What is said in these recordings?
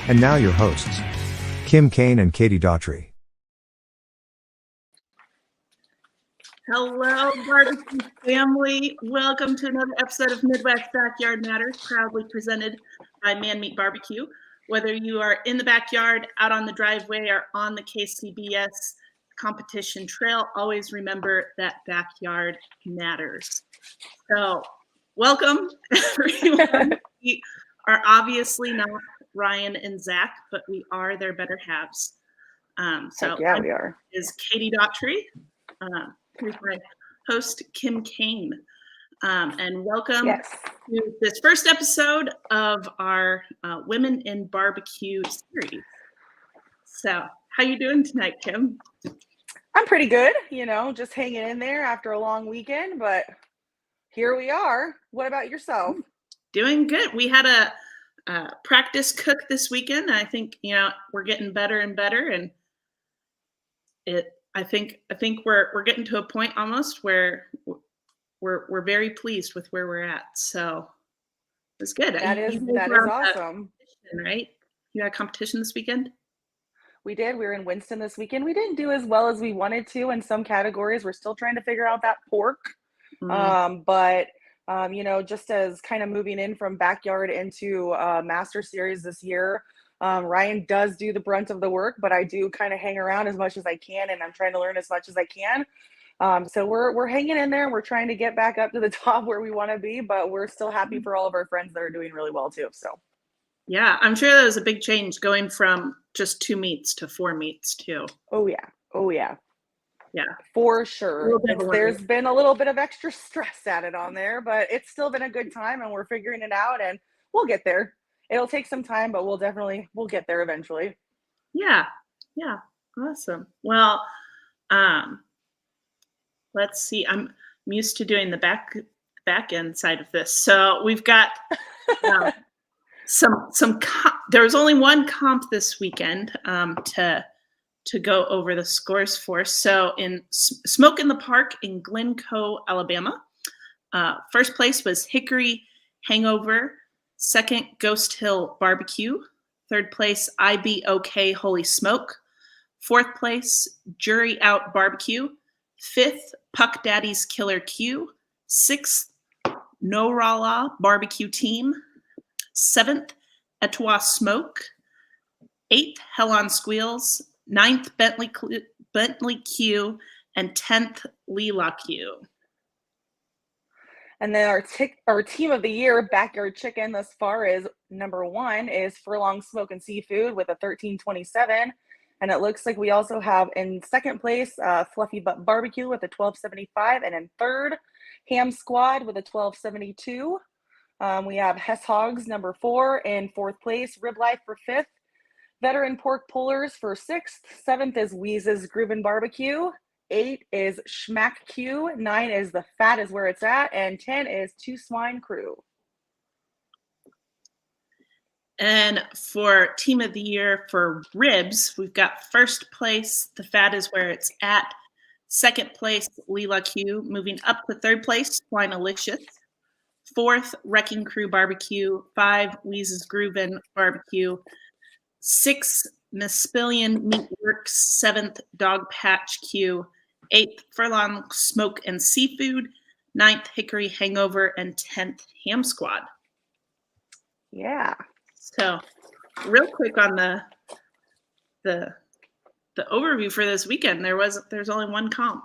And now your hosts, Kim Kane and Katie Daughtry. Hello, barbecue family. Welcome to another episode of Midwest Backyard Matters, proudly presented by Man Meat BBQ. Whether you are in the backyard, out on the driveway, or on the KCBS competition trail, always remember that backyard matters. So, welcome, everyone. We are obviously not Ryan and Zach, but we are their better halves. We are. Is Katie Daughtry. Here's my host, Kim Kane. And welcome to this first episode of our Women in Barbecue series. So, how you doing tonight, Kim? I'm pretty good, just hanging in there after a long weekend, but here we are. What about yourself? Doing good. We had a practice cook this weekend. I think, we're getting better and better, and I think we're getting to a point almost where we're very pleased with where we're at. So it's good. That is awesome. Right? You had a competition this weekend? We did. We were in Winston this weekend. We didn't do as well as we wanted to in some categories. We're still trying to figure out that pork. Just as kind of moving in from backyard into Master Series this year, Ryan does do the brunt of the work, but I do kind of hang around as much as I can, and I'm trying to learn as much as I can. So we're hanging in there. We're trying to get back up to the top where we want to be, but we're still happy for all of our friends that are doing really well too. So, yeah, I'm sure that was a big change going from just 2 meats to 4 meats too. Oh yeah, for sure. There's been a little bit of extra stress added on there, but it's still been a good time, and we're figuring it out, and we'll get there. It'll take some time, but we'll get there eventually. Yeah. Awesome. Well, let's see. I'm used to doing the back end side of this. So we've got there was only one comp this weekend to go over the scores for. So in Smoke in the Park in Glencoe, Alabama, first place was Hickory Hangover. Second, Ghost Hill Barbecue. Third place, IBOK Holy Smoke. Fourth place, Jury Out Barbecue. Fifth, Puck Daddy's Killer Q. Sixth, No Rala Barbecue Team. Seventh, Etowah Smoke. Eighth, Hell on Squeals. Ninth, Bentley Q. And 10th, Leela Q. And then our team of the year, Backyard Chicken, thus far is number 1 is Furlong Smoke and Seafood with a 1327. And it looks like we also have in second place, Fluffy Butt Barbecue with a 1275. And in third, Ham Squad with a 1272. We have Hess Hogs, number 4. In fourth place, Rib Life for 5th. Veteran Pork Pullers for 6th. 7th is Weeze's Groovin' Barbecue. 8 is Schmack Q, 9 is The Fat is Where It's At, and 10 is Two Swine Crew. And for Team of the Year for ribs, we've got first place, The Fat is Where It's At. Second place, Leela Q. Moving up to third place, Swinalicious. Fourth, Wrecking Crew Barbecue. 5, Weeze's Groovin' Barbecue. 6, Mispillion Meat Works. 7th, Dog Patch Q. 8th, Furlong Smoke and Seafood. 9th, Hickory Hangover. And 10th, Ham Squad. Yeah. So real quick on the overview for this weekend, there's only one comp.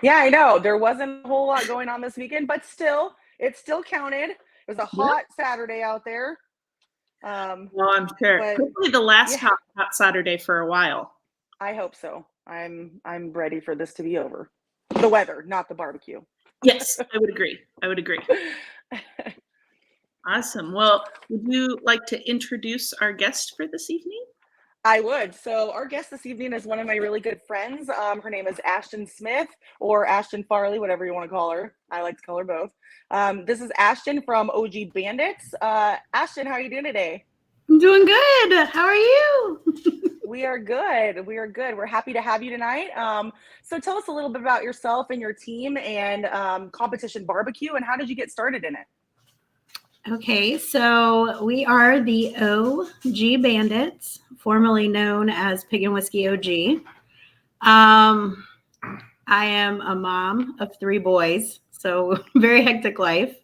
Yeah, I know. There wasn't a whole lot going on this weekend, but still, it still counted. It was a hot Saturday out there. Well, I'm sure. Hopefully the last hot Saturday for a while. I hope so. I'm ready for this to be over. The weather, not the barbecue. Yes, I would agree. Awesome. Well, would you like to introduce our guest for this evening? I would. So our guest this evening is one of my really good friends. Her name is Ashton Smith, or Ashton Farley, whatever you want to call her. I like to call her both. This is Ashton from OG Bandits. Ashton, how are you doing today? I'm doing good. How are you? We are good. We're happy to have you tonight. So tell us a little bit about yourself and your team and Competition Barbecue, and how did you get started in it? Okay, so we are the OG Bandits, formerly known as Pig and Whiskey OG. I am a mom of 3 boys, so very hectic life.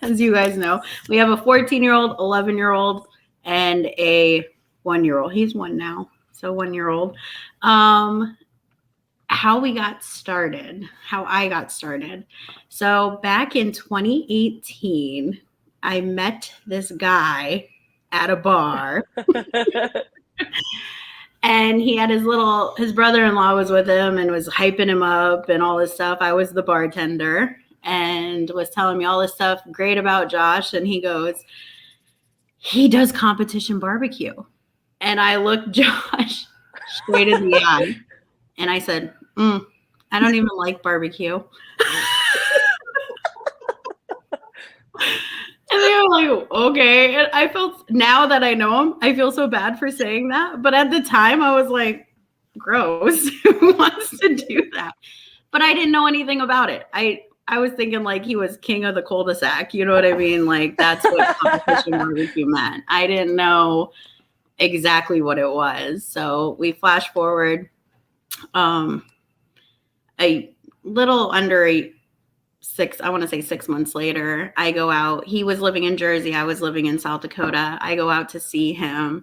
As you guys know, we have a 14-year-old, 11-year-old, and a 1-year-old. He's 1 now, so 1-year-old. How I got started. So back in 2018, I met this guy at a bar. And he had his brother-in-law was with him and was hyping him up and all this stuff. I was the bartender and was telling me all this stuff great about Josh. And he goes, he does competition barbecue. And I looked Josh straight in the eye and I said, I don't even like barbecue. And they were like, okay. And I felt, now that I know him, I feel so bad for saying that. But at the time, I was like, gross. Who wants to do that? But I didn't know anything about it. I was thinking like he was king of the cul-de-sac. You know what I mean? Like that's what competition barbecue meant. I didn't know exactly what it was. So we flash forward a little under 6 months later, I go out. He was living in Jersey. I was living in South Dakota. I go out to see him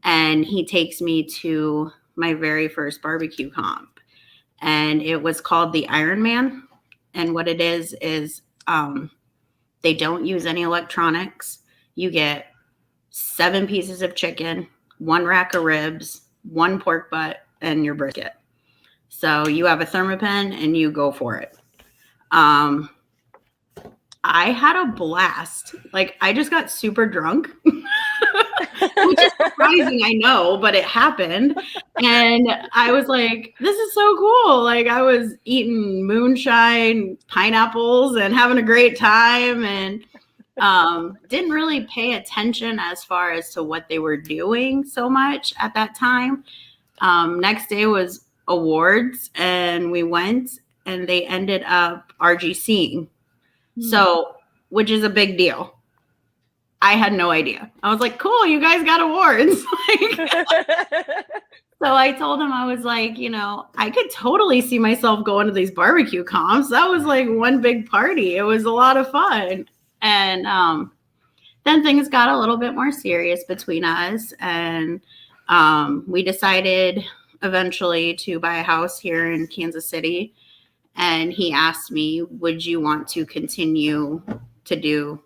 and he takes me to my very first barbecue comp. And it was called the Iron Man. And what it is they don't use any electronics. You get 7 pieces of chicken, 1 rack of ribs, 1 pork butt, and your brisket. So you have a Thermapen and you go for it. I had a blast. Like I just got super drunk, which is surprising, I know, but it happened. And I was like, this is so cool. Like I was eating moonshine, pineapples and having a great time and didn't really pay attention as far as to what they were doing so much at that time. Next day was awards and we went and they ended up RGCing. So, which is a big deal. I had no idea. I was like, cool, you guys got awards. So I told him, I was like, I could totally see myself going to these barbecue comps. That was like one big party. It was a lot of fun. And then things got a little bit more serious between us. And we decided eventually to buy a house here in Kansas City. And he asked me, would you want to continue to do,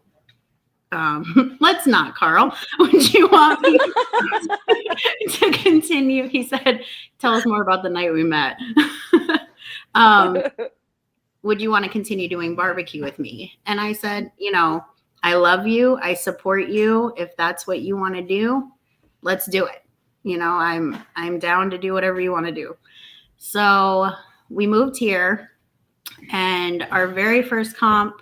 let's not, Carl, would you want me to continue? He said, tell us more about the night we met. Would you want to continue doing barbecue with me? And I said, I love you. I support you. If that's what you want to do, let's do it. I'm down to do whatever you want to do. So we moved here. And our very first comp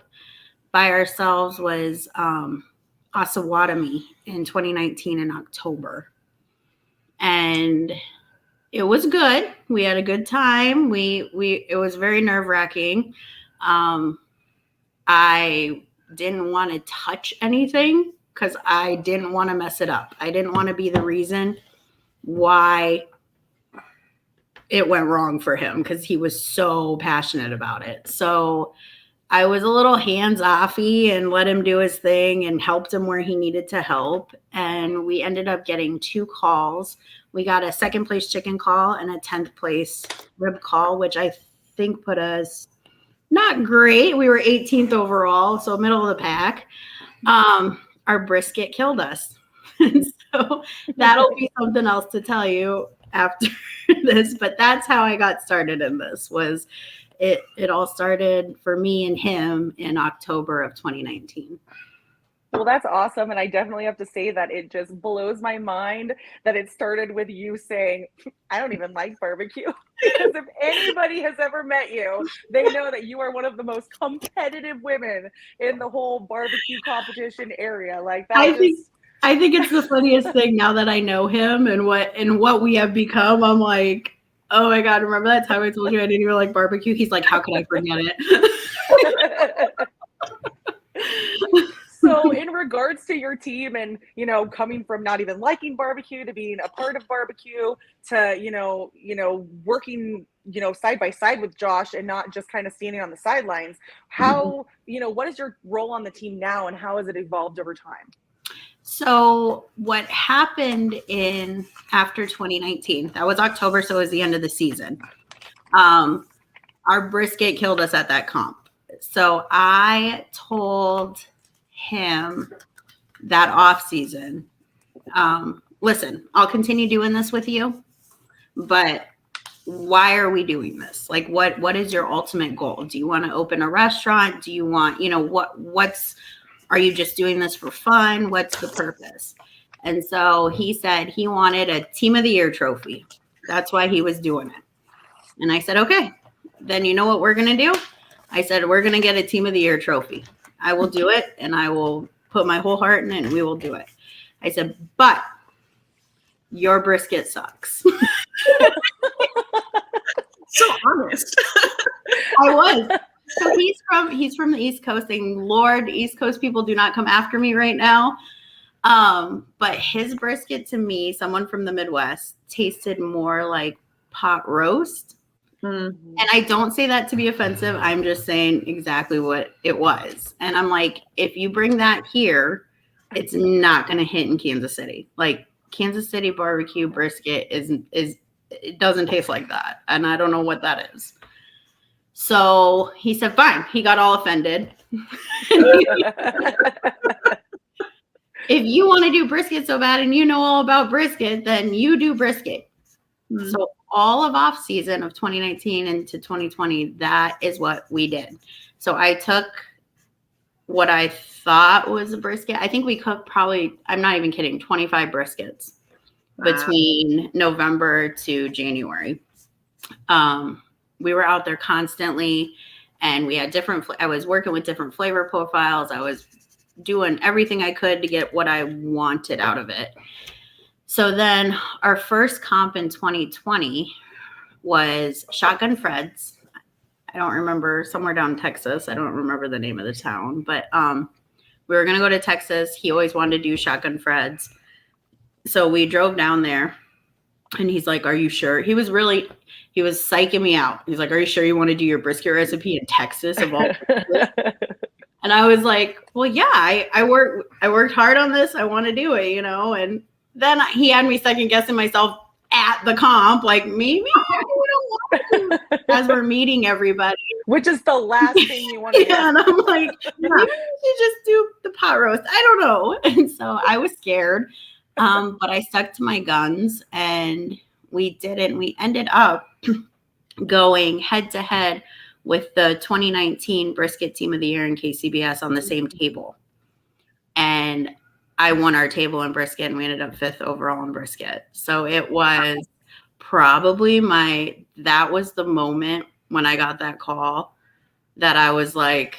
by ourselves was Osawatomie in 2019 in October. And it was good. We had a good time. It was very nerve-wracking. I didn't want to touch anything because I didn't want to mess it up. I didn't want to be the reason why it went wrong for him because he was so passionate about it. So I was a little hands-offy and let him do his thing and helped him where he needed to help. And we ended up getting 2 calls. We got a 2nd place chicken call and a 10th place rib call, which I think put us not great. We were 18th overall, so middle of the pack. Our brisket killed us. So that'll be something else to tell you after this, but that's how I got started in this. Was it all started for me and him in October of 2019. Well, that's awesome. And I definitely have to say that it just blows my mind that it started with you saying, I don't even like barbecue. Because if anybody has ever met you, they know that you are one of the most competitive women in the whole barbecue competition area. Like that. I think it's the funniest thing now that I know him and what we have become. I'm like, oh my God, remember that time I told you I didn't even like barbecue? He's like, how could I forget it? So in regards to your team and, coming from not even liking barbecue to being a part of barbecue to, working, side by side with Josh and not just kind of standing on the sidelines, how, what is your role on the team now and how has it evolved over time? So what happened after 2019, that was October, so it was the end of the season. Our brisket killed us at that comp. So I told him that off season, listen, I'll continue doing this with you, but why are we doing this? Like, what is your ultimate goal? Do you want to open a restaurant? Do you want, are you just doing this for fun? What's the purpose? And so he said he wanted a Team of the Year trophy. That's why he was doing it. And I said, okay, then you know what we're going to do? I said, we're going to get a Team of the Year trophy. I will do it and I will put my whole heart in it and we will do it. I said, but your brisket sucks. So honest. I was. So he's from the East Coast, and Lord, East Coast people do not come after me right now. But his brisket to me, someone from the Midwest, tasted more like pot roast. Mm-hmm. And I don't say that to be offensive. I'm just saying exactly what it was. And I'm like, if you bring that here, it's not going to hit in Kansas City. Like Kansas City barbecue brisket it doesn't taste like that. And I don't know what that is. So he said, fine. He got all offended. If you want to do brisket so bad and you know all about brisket, then you do brisket. Mm-hmm. So all of off season of 2019 into 2020, that is what we did. So I took what I thought was a brisket. I think we cooked probably, I'm not even kidding, 25 briskets between November to January. We were out there constantly and we had I was working with different flavor profiles. I was doing everything I could to get what I wanted out of it. So then our first comp in 2020 was Shotgun Fred's. I don't remember, somewhere down in Texas. I don't remember the name of the town, but we were going to go to Texas. He always wanted to do Shotgun Fred's. So we drove down there and he's like, are you sure? He was psyching me out. He's like, are you sure you want to do your brisket recipe in Texas of all places? And I was like, well, yeah, I worked hard on this. I want to do it, and then he had me second guessing myself at the comp, like maybe I don't want to, as we're meeting everybody. Which is the last thing you want to do. Yeah, and I'm like, maybe you just do the pot roast. I don't know. And so I was scared, but I stuck to my guns and we did it. And we ended up going head to head with the 2019 Brisket Team of the Year in KCBS on the same table. And I won our table in brisket and we ended up 5th overall in brisket. So it was probably that was the moment when I got that call that I was like,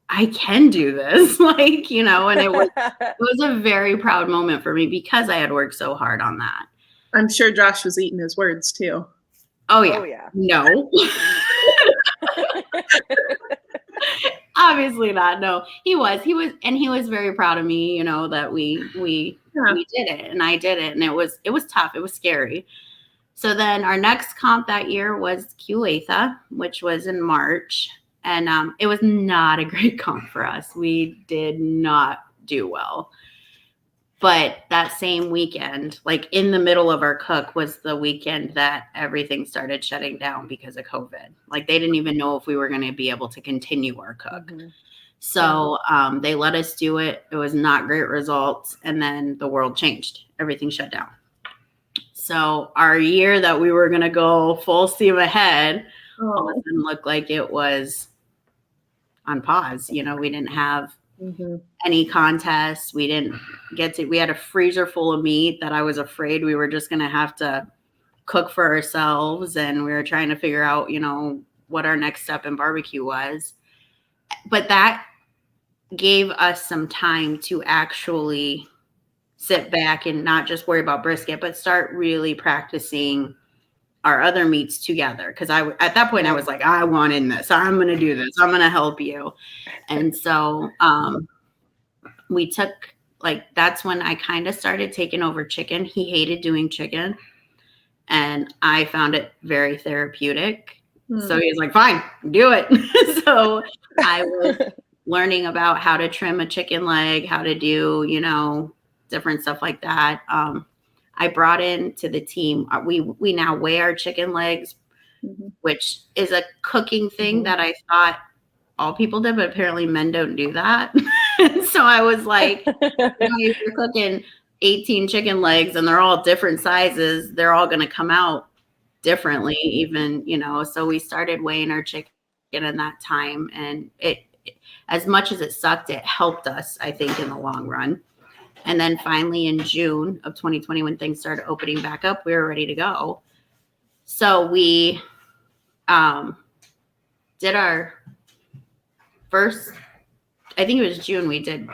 I can do this. And it was a very proud moment for me because I had worked so hard on that. I'm sure Josh was eating his words too. Oh yeah. No. Obviously not. No, he was, and he was very proud of me, that we did it and I did it. And it was tough. It was scary. So then our next comp that year was Culetha, which was in March. And it was not a great comp for us. We did not do well. But that same weekend, like in the middle of our cook, was the weekend that everything started shutting down because of COVID. Like they didn't even know if we were going to be able to continue our cook. Mm-hmm. So they let us do it. It was not great results. And then the world changed. Everything shut down. So our year that we were going to go full steam ahead all of a sudden looked like it was on pause. We didn't have any contests. We didn't we had a freezer full of meat that I was afraid we were just going to have to cook for ourselves. And we were trying to figure out, what our next step in barbecue was. But that gave us some time to actually sit back and not just worry about brisket, but start really practicing our other meats together. Because at that point I was like, I want in this. I'm going to do this. I'm going to help you. And so we took, like, that's when I kind of started taking over chicken. He hated doing chicken, and I found it very therapeutic. So he was like, fine, do it. So I was learning about how to trim a chicken leg, how to do, you know, different stuff like that. I brought in to the team, we now weigh our chicken legs, which is a cooking thing that I thought all people did, but apparently men don't do that. So I was like, you know, if you're cooking 18 chicken legs and they're all different sizes, they're all going to come out differently, even, you know. So we started weighing our chicken in that time, and it, as much as it sucked, it helped us, I think, in the long run. And then finally in June of 2020, when things started opening back up, we were ready to go. So we did our first, I think it was June, we did,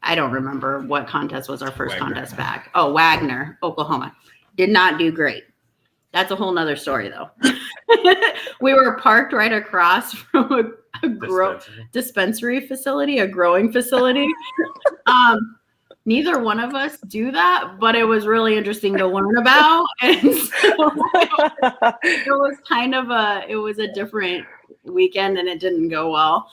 I don't remember what contest was our first contest back. Oh, Wagner, Oklahoma. Did not do great. That's a whole nother story, though. We were parked right across from a dispensary facility, a growing facility. Neither one of us do that, but it was really interesting to learn about. And so it was kind of a different weekend, and it didn't go well.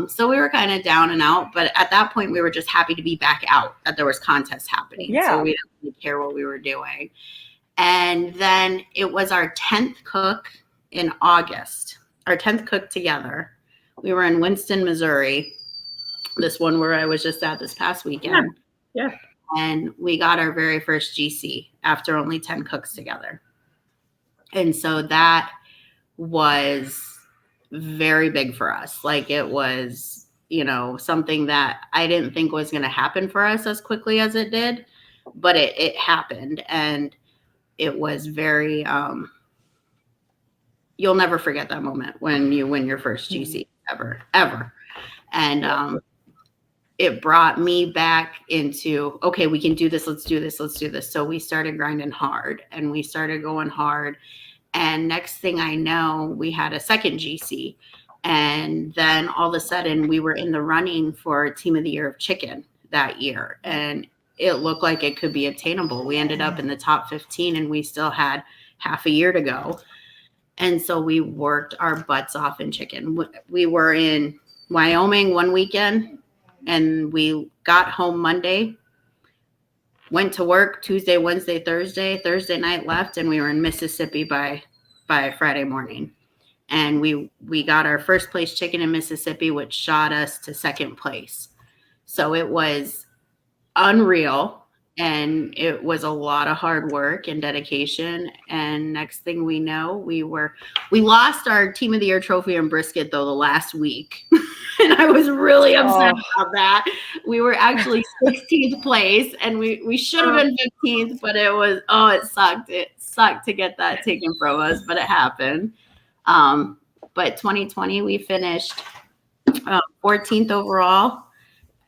So we were kind of down and out, but at that point we were just happy to be back out, that there was contests happening. Yeah. So we didn't really care what we were doing. And then it was our 10th cook in August, our 10th cook together. We were in Winston, Missouri, this one where I was just at this past weekend. Yeah. And we got our very first GC after only 10 cooks together. And so that was very big for us. Like, it was, you know, something that I didn't think was going to happen for us as quickly as it did, but it happened. And it was very, you'll never forget that moment when you win your first GC ever. And it brought me back into, okay, we can do this. Let's do this. So we started grinding hard, and we started going hard. And next thing I know, we had a second GC. And then all of a sudden we were in the running for Team of the Year of Chicken that year. And it looked like it could be attainable. We ended up in the top 15, and we still had half a year to go. And so we worked our butts off in chicken. We were in Wyoming one weekend, and we got home Monday, went to work Tuesday, Wednesday, Thursday night left, and we were in Mississippi by Friday morning. And we got our first place chicken in Mississippi, which shot us to second place. So it was unreal, and it was a lot of hard work and dedication. And next thing we know, we lost our Team of the Year trophy in brisket, though, the last week. And I was really upset about that. We were actually 16th place, and we should have been 15th, but it sucked. It sucked to get that taken from us, but it happened. But 2020, we finished 14th overall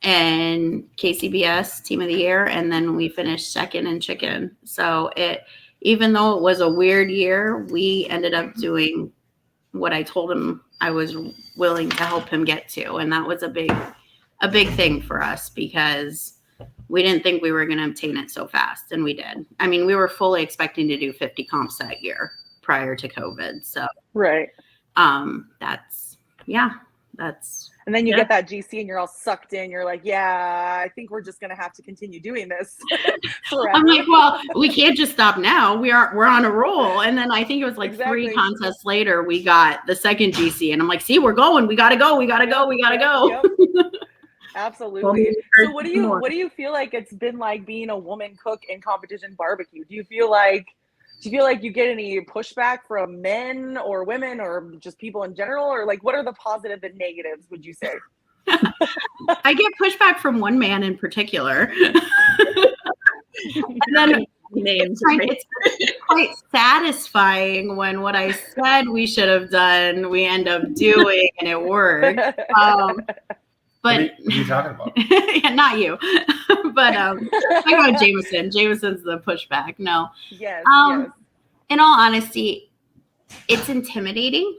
and KCBS Team of the Year, and then we finished second in chicken. So even though it was a weird year, we ended up doing what I told him I was willing to help him get to, and that was a big thing for us, because we didn't think we were going to obtain it so fast, and we did. I mean, we were fully expecting to do 50 comps that year prior to COVID. So right. That's and then you get that GC and you're all sucked in. You're like, yeah, I think we're just going to have to continue doing this forever. I'm like, well, we can't just stop now. We're on a roll. And then I think it was like 3 contests later, we got the second GC, and I'm like, see, we're going. We got to go. Yep. Absolutely. So what do you feel like it's been like being a woman cook in competition barbecue? Do you feel like you get any pushback from men or women or just people in general? Or like, what are the positive and negatives, would you say? I get pushback from one man in particular. And then it's quite satisfying when what I said we should have done, we end up doing, and it worked. But what are you talking about? Yeah, not you. But talking about Jameson. Jameson's the pushback. No. Yes. In all honesty, it's intimidating.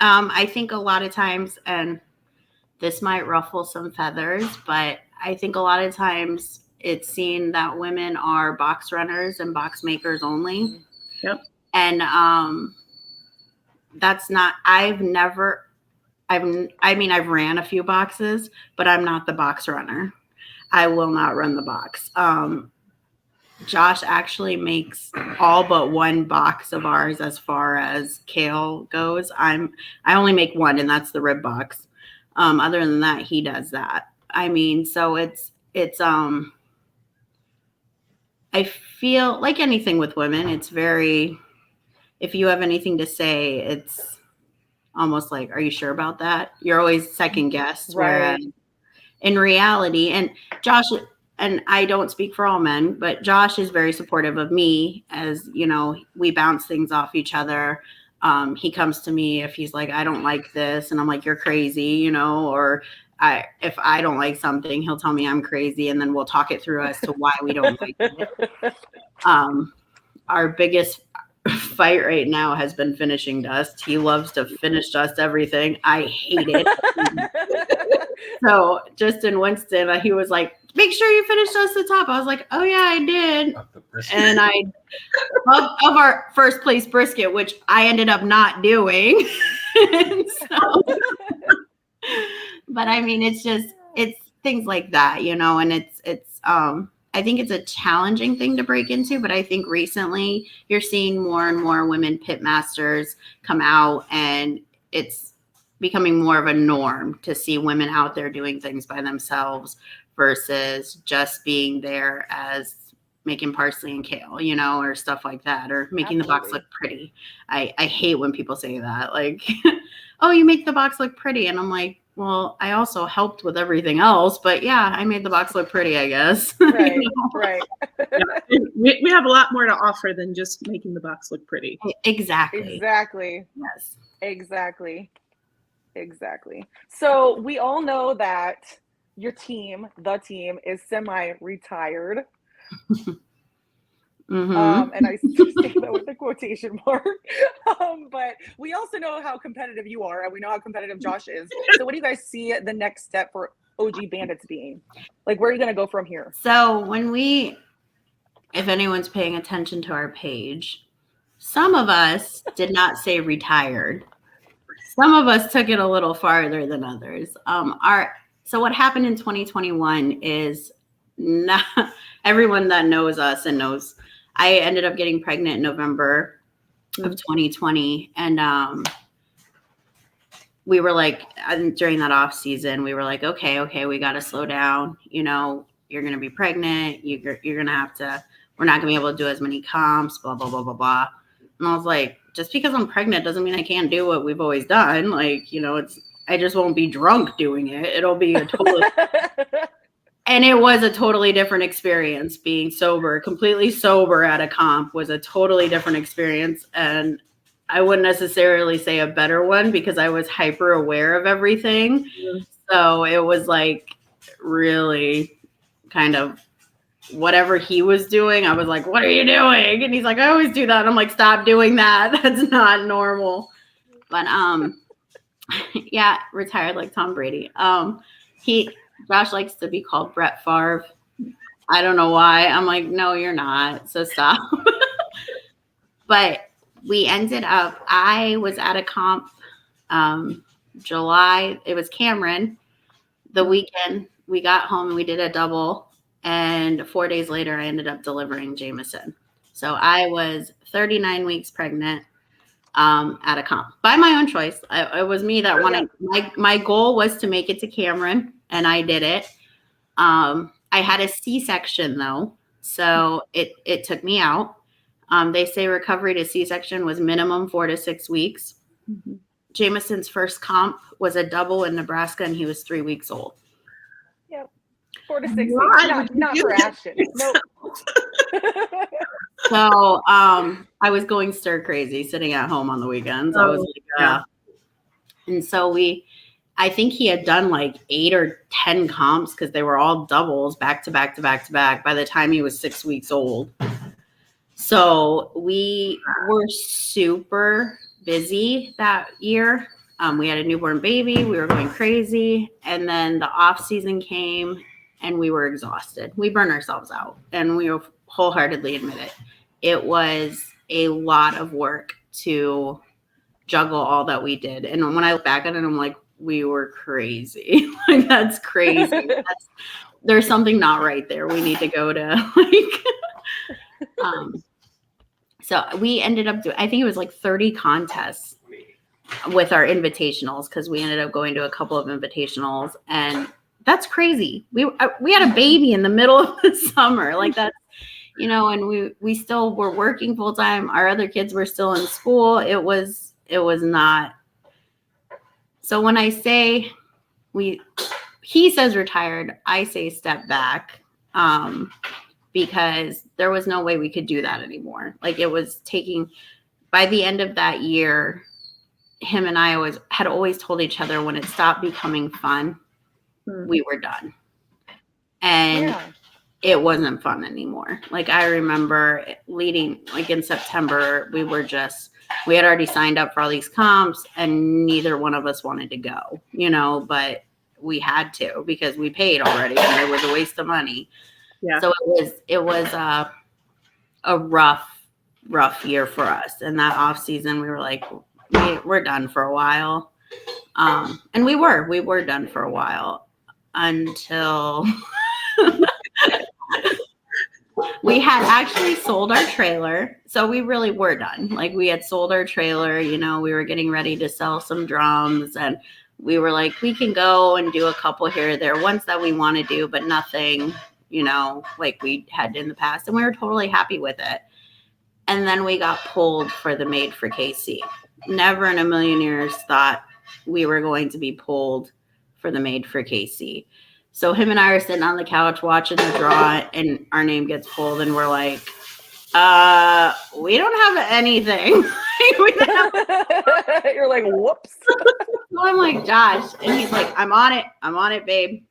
I think a lot of times, and this might ruffle some feathers, but I think a lot of times it's seen that women are box runners and box makers only. Yep. And that's not, I've ran a few boxes, but I'm not the box runner. I will not run the box. Josh actually makes all but one box of ours as far as kale goes. I only make one, and that's the rib box. Other than that, he does that. I mean, so it's I feel like anything with women, it's very, if you have anything to say, it's almost like, are you sure about that? You're always second guessed. Right. Whereas in reality, and Josh, and I don't speak for all men, but Josh is very supportive of me, as you know, we bounce things off each other. He comes to me if he's like, I don't like this, and I'm like, you're crazy, you know, or if I don't like something, he'll tell me I'm crazy, and then we'll talk it through as to why we don't like it. Our biggest fight right now has been finishing dust. He loves to finish dust everything. I hate it. So just in Winston, he was like, make sure you finish dust the top. I was like, oh yeah, I did. And of our first place brisket, which I ended up not doing. But I mean, it's things like that, you know, and it's I think it's a challenging thing to break into, but I think recently you're seeing more and more women pit masters come out, and it's becoming more of a norm to see women out there doing things by themselves versus just being there as making parsley and kale, you know, or stuff like that, or making the box look pretty. I hate when people say that, like, oh, you make the box look pretty. And I'm like, well, I also helped with everything else, but yeah, I made the box look pretty, I guess. Right, You know? right. Yeah. We have a lot more to offer than just making the box look pretty. Exactly. Yes. Exactly. So we all know that your team, the team, is semi-retired. Mm-hmm. And I say that with a quotation mark. But we also know how competitive you are, and we know how competitive Josh is. So what do you guys see the next step for OG Bandits being? Like, where are you going to go from here? So if anyone's paying attention to our page, some of us did not say retired. Some of us took it a little farther than others. So what happened in 2021 is not everyone that knows us and knows I ended up getting pregnant in November of 2020. And we were like, during that off season, we were like, okay, we got to slow down. You know, you're going to be pregnant. You're going to have to, we're not going to be able to do as many comps, blah, blah, blah, blah, blah. And I was like, just because I'm pregnant doesn't mean I can't do what we've always done. Like, you know, I just won't be drunk doing it. It'll be a totally, and it was a totally different experience. Being sober, completely sober at a comp was a totally different experience. And I wouldn't necessarily say a better one because I was hyper aware of everything. Mm-hmm. So it was like really kind of whatever he was doing. I was like, what are you doing? And he's like, I always do that. And I'm like, stop doing that. That's not normal. But yeah, retired like Tom Brady. Josh likes to be called Brett Favre. I don't know why. I'm like, no, you're not. So stop. But we ended up, I was at a comp July. It was Cameron. The weekend we got home and we did a double. And 4 days later, I ended up delivering Jameson. So I was 39 weeks pregnant at a comp by my own choice. It was me that wanted, my goal was to make it to Cameron, and I did it. I had a C-section though, so it took me out. They say recovery to C-section was minimum 4 to 6 weeks. Mm-hmm. Jameson's first comp was a double in Nebraska, and he was 3 weeks old. Yep. 4 to 6 weeks. Not for Ashton. Nope. So I was going stir crazy sitting at home on the weekends. I was like, and so I think he had done like 8 or 10 comps because they were all doubles back to back to back to back by the time he was 6 weeks old. So we were super busy that year. We had a newborn baby. We were going crazy. And then the off season came and we were exhausted. We burned ourselves out, and we will wholeheartedly admit it. It was a lot of work to juggle all that we did. And when I look back at it, I'm like, we were crazy. Like, that's crazy. There's something not right there. We need to go to so we ended up doing, I think it was like 30 contests with our invitationals, because we ended up going to a couple of invitationals, and that's crazy. We had a baby in the middle of the summer. Like, that's, and we still were working full time. Our other kids were still in school. It was not. So when I say he says retired, I say step back, because there was no way we could do that anymore. Like, it was taking, by the end of that year, him and I had always told each other, when it stopped becoming fun, we were done. And it wasn't fun anymore. Like, I remember leading, like in September, we had already signed up for all these comps, and neither one of us wanted to go, but we had to, because we paid already, and it was a waste of money. Yeah. So it was a rough year for us. And that off season, we were like, we're done for a while. And we were done for a while until we had actually sold our trailer. So we really were done. Like, we had sold our trailer, we were getting ready to sell some drums, and we were like, we can go and do a couple here or there, ones that we want to do, but nothing, like we had in the past. And we were totally happy with it. And then we got pulled for the Made for KC. Never in a million years thought we were going to be pulled for the Made for KC. So him and I are sitting on the couch watching the draw, and our name gets pulled, and we're like, we don't have anything. You're like, whoops. So I'm like, Josh, and he's like, I'm on it, babe.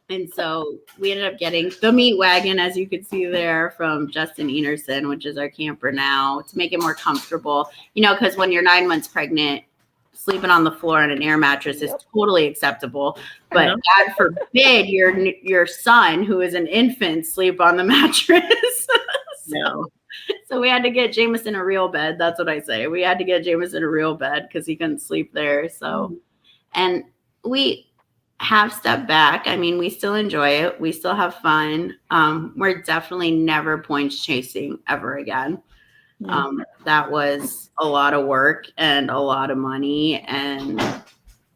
And so we ended up getting the meat wagon, as you could see there, from Justin Enerson, which is our camper now, to make it more comfortable, because when you're 9 months pregnant, sleeping on the floor on an air mattress is totally acceptable. But God forbid your son, who is an infant, sleep on the mattress. So we had to get Jameson a real bed. That's what I say. We had to get Jameson a real bed because he couldn't sleep there. So, and we have stepped back. I mean, we still enjoy it. We still have fun. We're definitely never points chasing ever again. That was a lot of work and a lot of money. And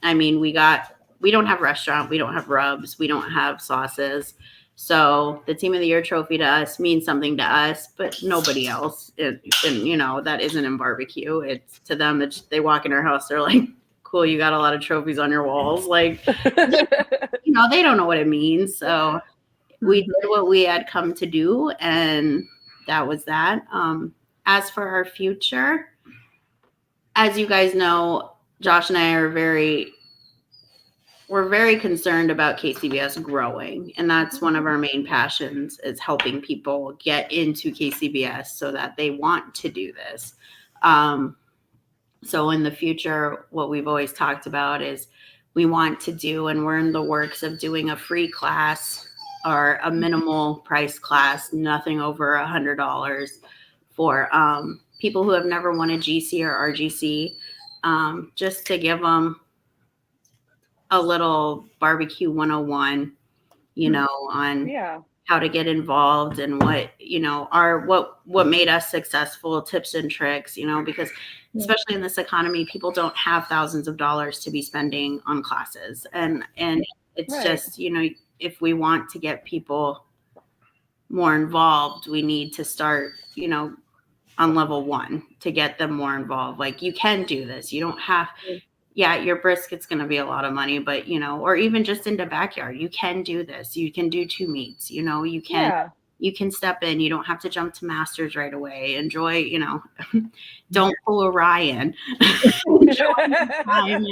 I mean, we don't have restaurant. We don't have rubs. We don't have sauces. So the Team of the Year trophy to us means something to us, but nobody else. And that isn't in barbecue. It's to them that they walk in our house. They're like, cool, you got a lot of trophies on your walls. Like, they don't know what it means. So we did what we had come to do, and that was that. As for our future, as you guys know, Josh and I are we're very concerned about KCBS growing. And that's one of our main passions, is helping people get into KCBS so that they want to do this. So in the future, what we've always talked about is we want to do, and we're in the works of doing a free class or a minimal price class, nothing over $100, for people who have never won a GC or RGC, just to give them a little barbecue 101, on how to get involved and what made us successful, tips and tricks, because especially in this economy, people don't have thousands of dollars to be spending on classes. And it's just, if we want to get people more involved, we need to start, on level 1 to get them more involved. Like, you can do this. You don't have, your brisket's going to be a lot of money, but, or even just into backyard, you can do this. You can do 2 meats, you can you can step in. You don't have to jump to masters right away. Enjoy, don't pull a Ryan. Enjoy the time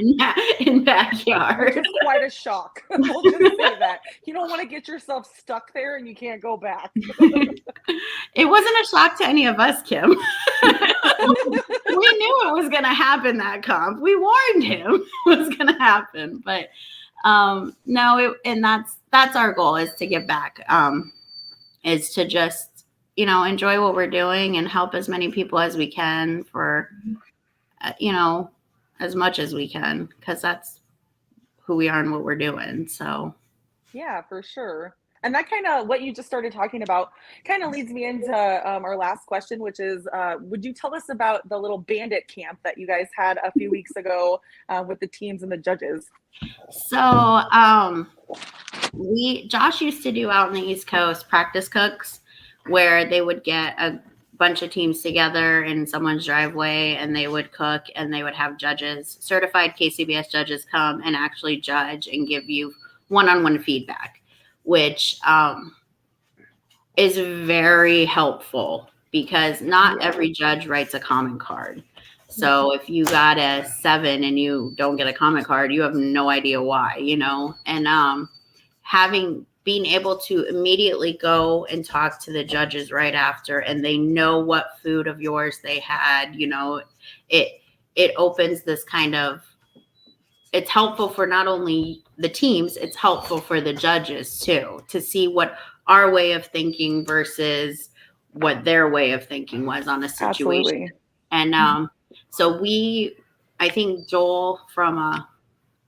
in backyard. Which is quite a shock. We'll just say that. You don't want to get yourself stuck there and you can't go back. It wasn't a shock to any of us, Kim. We knew it was going to happen, that comp. We warned him it was going to happen. But no, and that's our goal, is to get back, is to just, enjoy what we're doing and help as many people as we can for, as much as we can, because that's who we are and what we're doing. So yeah, for sure. And that kind of, what you just started talking about kind of leads me into our last question, which is, would you tell us about the little bandit camp that you guys had a few weeks ago with the teams and the judges? So Josh used to do out in the East Coast practice cooks, where they would get a bunch of teams together in someone's driveway and they would cook, and they would have judges, certified KCBS judges, come and actually judge and give you one-on-one feedback, which is very helpful, because not every judge writes a comment card. So if you got a 7 and you don't get a comment card, you have no idea why, and being able to immediately go and talk to the judges right after, and they know what food of yours they had, it opens this kind of, it's helpful for not only the teams, it's helpful for the judges too, to see what our way of thinking versus what their way of thinking was on a situation. Absolutely. And so I think Joel from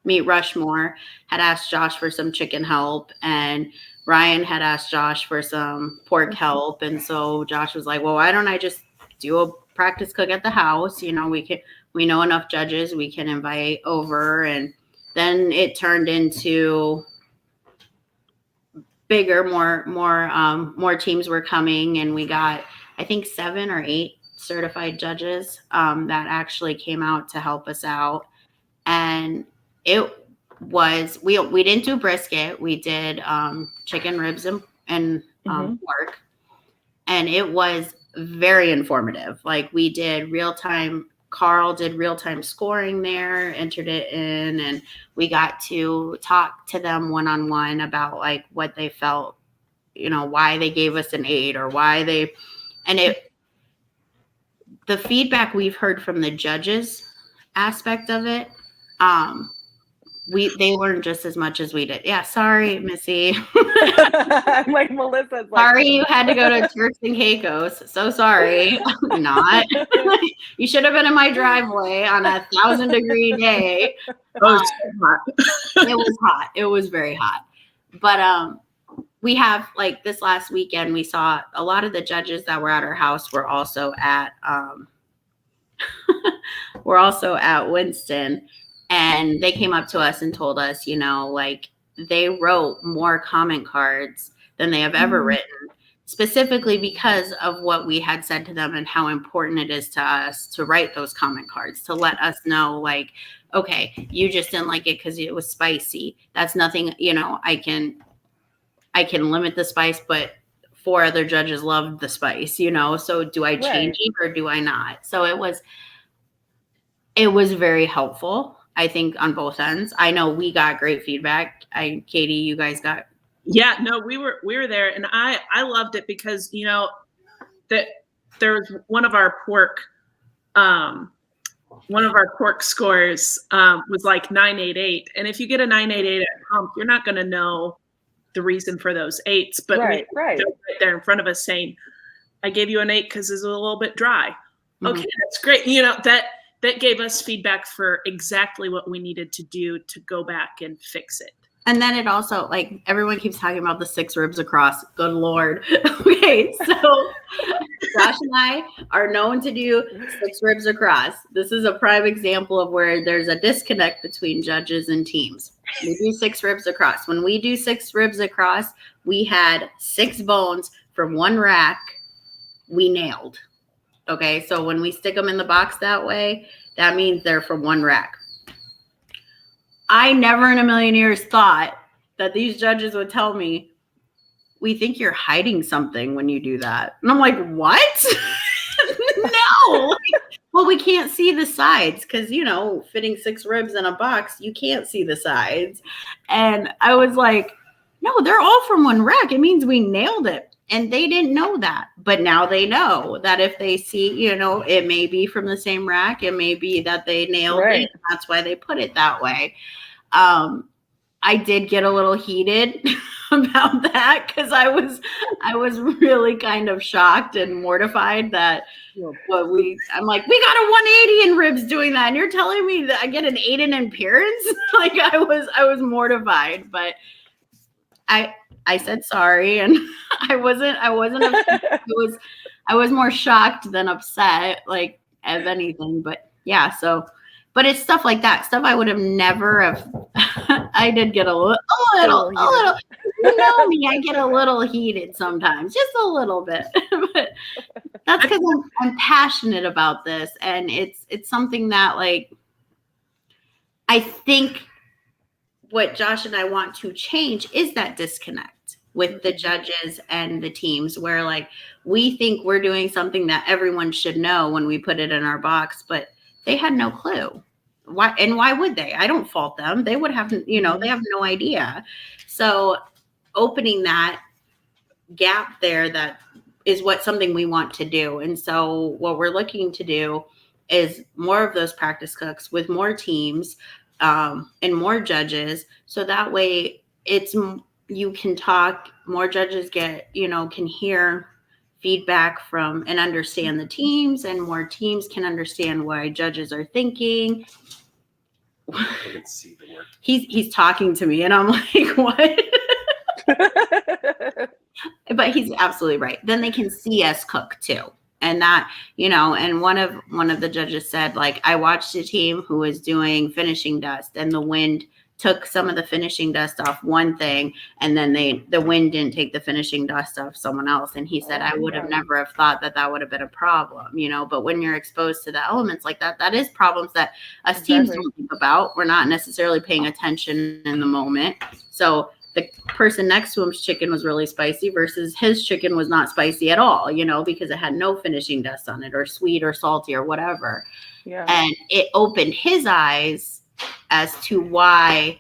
Meat Rushmore had asked Josh for some chicken help, and Ryan had asked Josh for some pork help. And so Josh was like, well, why don't I just do a practice cook at the house? We know enough judges we can invite over. And then it turned into bigger, more teams were coming, and we got, I think, 7 or 8 certified judges that actually came out to help us out. And it was, we didn't do brisket. We did chicken ribs and pork. And it was very informative. Like, we did Carl did real-time scoring there, entered it in, and we got to talk to them one-on-one about like what they felt, why they gave us an 8 or why they, and the feedback we've heard from the judges aspect of it, they learned just as much as we did. Yeah, sorry, Missy. I'm like, Melissa's like, sorry you had to go to Turks and Caicos. So sorry. Not. You should have been in my driveway on a 1,000-degree day. It was hot. It was hot. It was very hot. But we have, like, this last weekend, we saw a lot of the judges that were at our house were also at Winston. And they came up to us and told us, like, they wrote more comment cards than they have ever written, specifically because of what we had said to them and how important it is to us to write those comment cards, to let us know, like, okay, you just didn't like it because it was spicy. That's nothing, I can limit the spice, but 4 other judges loved the spice, so do I change it or do I not? So it was very helpful, I think, on both ends. I know we got great feedback. Katie, you guys got. Yeah, no, we were there, and I loved it because that there was one of our pork scores was like 988, and if you get a 988 at comp, you're not going to know the reason for those 8s, but right there in front of us saying, I gave you an 8 because it's a little bit dry. Okay, that's great. That gave us feedback for exactly what we needed to do to go back and fix it. And then it also, like, everyone keeps talking about the 6 ribs across. Good Lord. Okay, so Josh and I are known to do 6 ribs across. This is a prime example of where there's a disconnect between judges and teams. We do 6 ribs across. When we do 6 ribs across, we had 6 bones from one rack we nailed. Okay, so when we stick them in the box that way, that means they're from one rack. I never in a million years thought that these judges would tell me we think you're hiding something when you do that. And I'm like, what? No. Well, we can't see the sides because, fitting 6 ribs in a box, you can't see the sides. And I was like, no, they're all from one rack. It means we nailed it. And they didn't know that. But now they know that if they see, it may be from the same rack. It may be that they nailed it. That's why they put it that way. I did get a little heated about that because I was really kind of shocked and mortified that I'm like, we got a 180 in ribs doing that, and you're telling me that I get an 8 in appearance? Like I was mortified, but I said sorry, and I wasn't upset. I was more shocked than upset, like of anything. But yeah, but it's stuff like that. Stuff I would have never have. I did get a little. You know me, I get a little heated sometimes, just a little bit. But that's because I'm passionate about this, and it's something that, like, I think what Josh and I want to change is that disconnect with the judges and the teams, where like we think we're doing something that everyone should know when we put it in our box, but they had no clue. Why would they? I don't fault them. They would have, they have no idea. So opening that gap there, that is something we want to do. And so what we're looking to do is more of those practice cooks with more teams and more judges. So that way you can talk, more judges can hear feedback from and understand the teams, and more teams can understand why judges are thinking. I can see the work. He's talking to me and I'm like, what? But he's absolutely right. Then they can see us cook too. And that, and one of the judges said, like, I watched a team who was doing finishing dust, and the wind took some of the finishing dust off one thing, and then the wind didn't take the finishing dust off someone else. And he said, I would have never have thought that would have been a problem, but when you're exposed to the elements like that, that is problems that us teams don't think about. We're not necessarily paying attention in the moment. So the person next to him's chicken was really spicy versus his chicken was not spicy at all, because it had no finishing dust on it, or sweet or salty or whatever. Yeah. And it opened his eyes as to why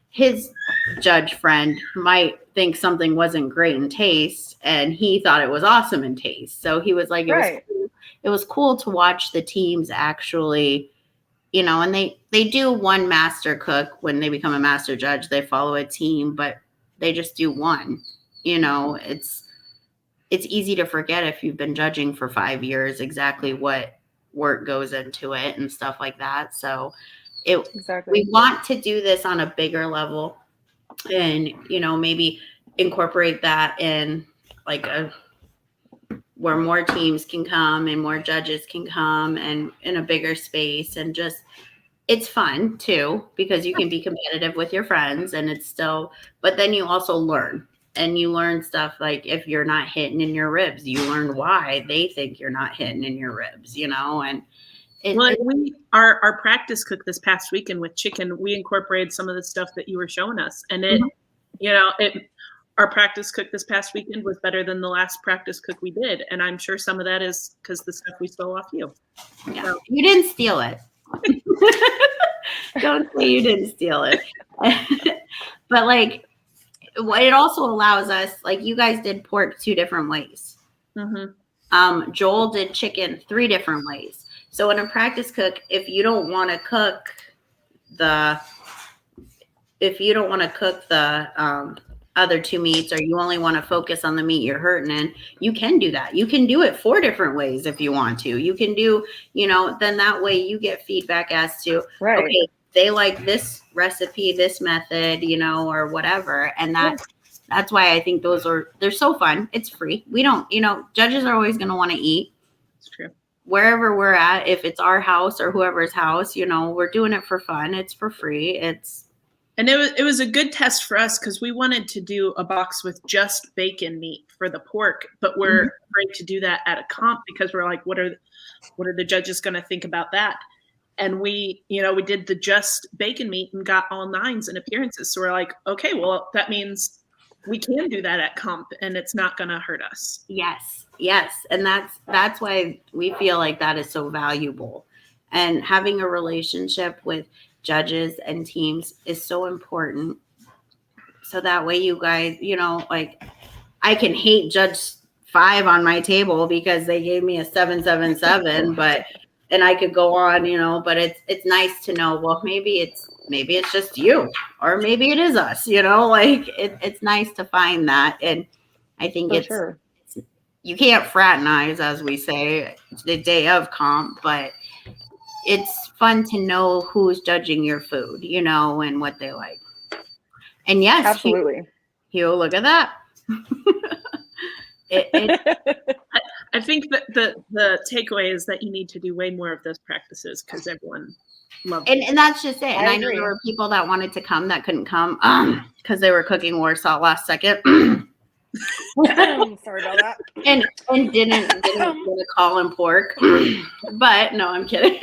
his judge friend might think something wasn't great in taste, and he thought it was awesome in taste. So he was like, it was cool to watch the teams actually, and they do one master cook. When they become a master judge, they follow a team, but they just do one. It's easy to forget if you've been judging for 5 years exactly what work goes into it and stuff like that. So we want to do this on a bigger level, and maybe incorporate that in like where more teams can come and more judges can come, and in a bigger space. And just, it's fun too, because you can be competitive with your friends, and it's still, but then you also learn, and you learn stuff like if you're not hitting in your ribs, you learn why they think you're not hitting in your ribs, and our practice cook this past weekend with chicken, we incorporated some of the stuff that you were showing us, and our practice cook this past weekend was better than the last practice cook we did, and I'm sure some of that is because the stuff we stole off you. Yeah, so. You didn't steal it. Don't say you didn't steal it. But like, what it also allows us, like, you guys did pork 2 different ways. Mm-hmm. Joel did chicken 3 different ways. So in a practice cook, if you don't want to cook the other 2 meats, or you only want to focus on the meat you're hurting in, you can do that. You can do it 4 different ways if you want to. You can do, then that way you get feedback as to, okay, they like this recipe, this method, or whatever. And that's why I think they're so fun. It's free. We don't, judges are always going to want to eat. It's true. Wherever we're at, if it's our house or whoever's house, we're doing it for fun. It's for free. And it was a good test for us, because we wanted to do a box with just bacon meat for the pork, but we're afraid to do that at a comp, because we're like, what are the judges going to think about that? And we did the just bacon meat and got all 9s in appearances. So we're like, okay, well, that means we can do that at comp and it's not going to hurt us. Yes. And that's why we feel like that is so valuable. And having a relationship with judges and teams is so important. So that way you guys, like I can hate Judge 5 on my table because they gave me a 777, and I could go on, but it's nice to know, well, maybe it's just you, or maybe it is us, like it's nice to find that. And I think you can't fraternize, as we say, the day of comp, but it's fun to know who's judging your food, and what they like. And yes, absolutely. Hugh, look at that. I think that the takeaway is that you need to do way more of those practices because everyone loved it. And that's just it. And I know there were people that wanted to come that couldn't come because they were cooking Warsaw last second. Sorry about that. And didn't get a call in pork. But no, I'm kidding.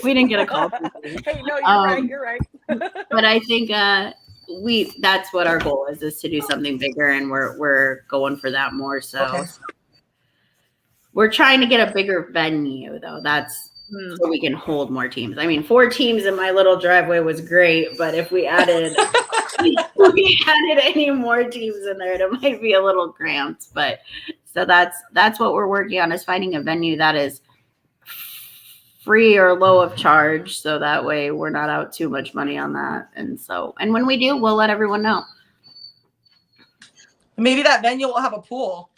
We didn't get a call. Hey, no, you're right. But I think that's what our goal is to do something bigger, and we're going for that more. So we're trying to get a bigger venue, though. That's so we can hold more teams. I mean, 4 teams in my little driveway was great, but if we added any more teams in there, it might be a little cramped. But so that's what we're working on, is finding a venue that is free or low of charge, so that way we're not out too much money on that. And when we do, we'll let everyone know. Maybe that venue will have a pool.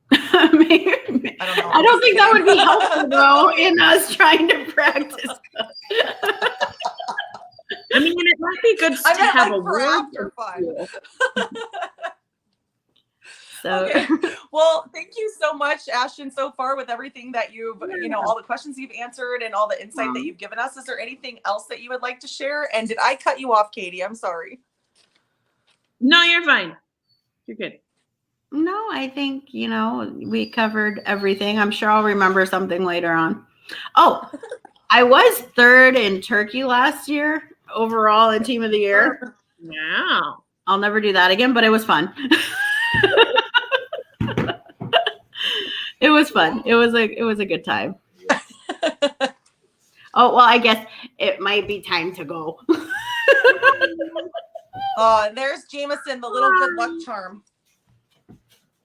Maybe. I don't think that would be helpful though in us trying to practice. I mean, it might be good to have a for word after fun. So, okay. Well, thank you so much, Ashton, so far with everything that you've, all the questions you've answered and all the insight that you've given us. Is there anything else that you would like to share? And did I cut you off, Katie? I'm sorry. No, you're fine. You're good. No, I think, we covered everything. I'm sure I'll remember something later on. Oh, I was 3rd in turkey last year overall in team of the year. Wow. I'll never do that again, but it was fun. It was fun. It was a good time. Oh, well, I guess it might be time to go. There's Jameson, the little good luck charm.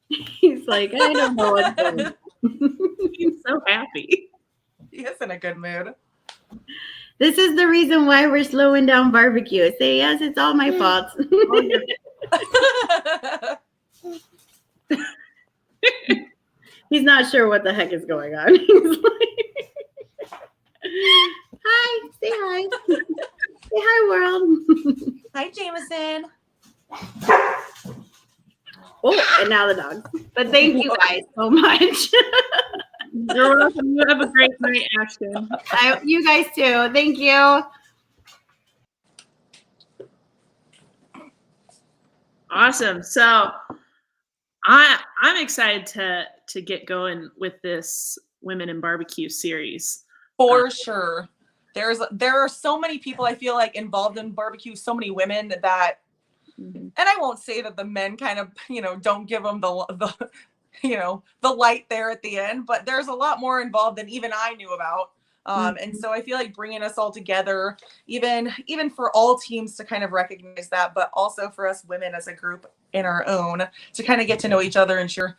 He's like, I don't know what's going on. He's so happy. He is in a good mood. This is the reason why we're slowing down barbecue. Say, yes, it's all my fault. He's not sure what the heck is going on. He's like, hi, say hi. Say hi, world. Hi, Jameson. Oh, and now the dog. But thank you guys so much. You're welcome. You have a great night, Ashton. You guys too. Thank you. Awesome. So I'm excited to get going with this Women in Barbecue series. For sure. There are so many people I feel like involved in barbecue, so many women that, and I won't say that the men kind of, don't give them the light there at the end, but there's a lot more involved than even I knew about. And so I feel like bringing us all together, even for all teams to kind of recognize that, but also for us women as a group in our own to kind of get to know each other and share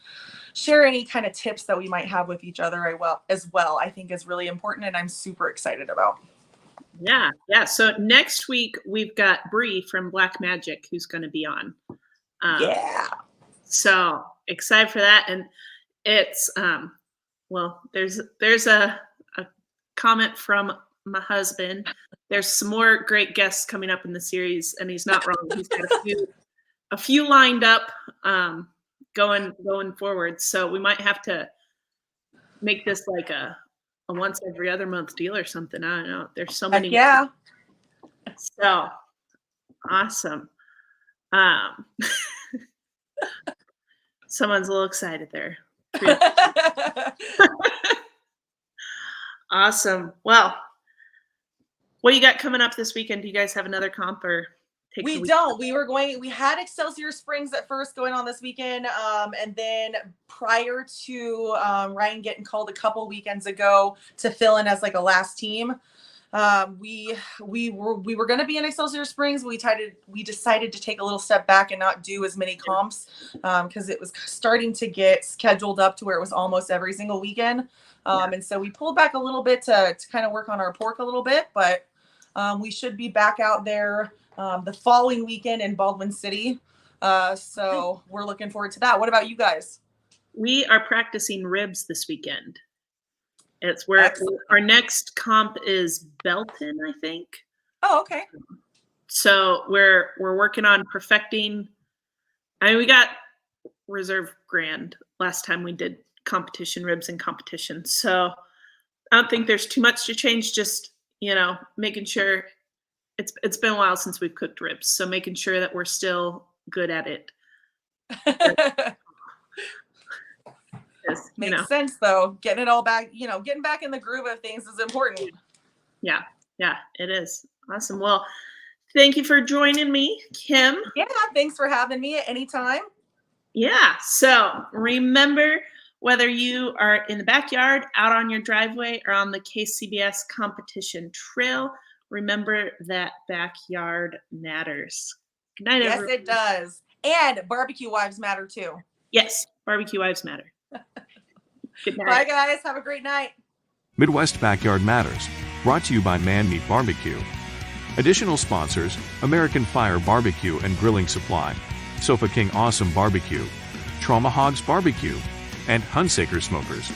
any kind of tips that we might have with each other as well, I think is really important. And I'm super excited about. Yeah. So next week we've got Bree from Black Magic who's going to be on. So excited for that. And it's, there's a comment from my husband. There's some more great guests coming up in the series, and he's not wrong. He's got a few lined up going forward. So we might have to make this like a once every other month deal or something. I don't know. There's so many. Yeah. So awesome. Someone's a little excited there. Awesome. Well, what do you got coming up this weekend? Do you guys have another comp or takes a We week. don't. We had Excelsior Springs at first going on this weekend. And then prior to Ryan getting called a couple weekends ago to fill in as like a last team, we were going to be in Excelsior Springs. We decided to take a little step back and not do as many comps because it was starting to get scheduled up to where it was almost every single weekend. And so we pulled back a little bit to kind of work on our pork a little bit, but we should be back out there the following weekend in Baldwin City. So we're looking forward to that. What about you guys? We are practicing ribs this weekend. It's where Excellent. our next comp is Belton, I think. Oh, okay. So we're working on perfecting. I mean, we got reserve grand last time we did competition ribs and competition. So I don't think there's too much to change. Just, making sure it's been a while since we've cooked ribs. So making sure that we're still good at it. Makes sense though. Getting it all back, getting back in the groove of things is important. Yeah, it is. Awesome. Well, thank you for joining me, Kim. Yeah, thanks for having me at any time. Yeah. So remember, whether you are in the backyard, out on your driveway, or on the KCBS competition trail, remember that backyard matters. Good night, Yes, everyone. it does. And barbecue wives matter too. Yes, barbecue wives matter. Good night. Bye, guys. Have a great night. Midwest Backyard Matters, brought to you by Man Meat BBQ. Additional sponsors: American Fire Barbecue and Grilling Supply, Sofa King Awesome Barbecue, Trauma Hogs Barbecue, and Hunsaker Smokers.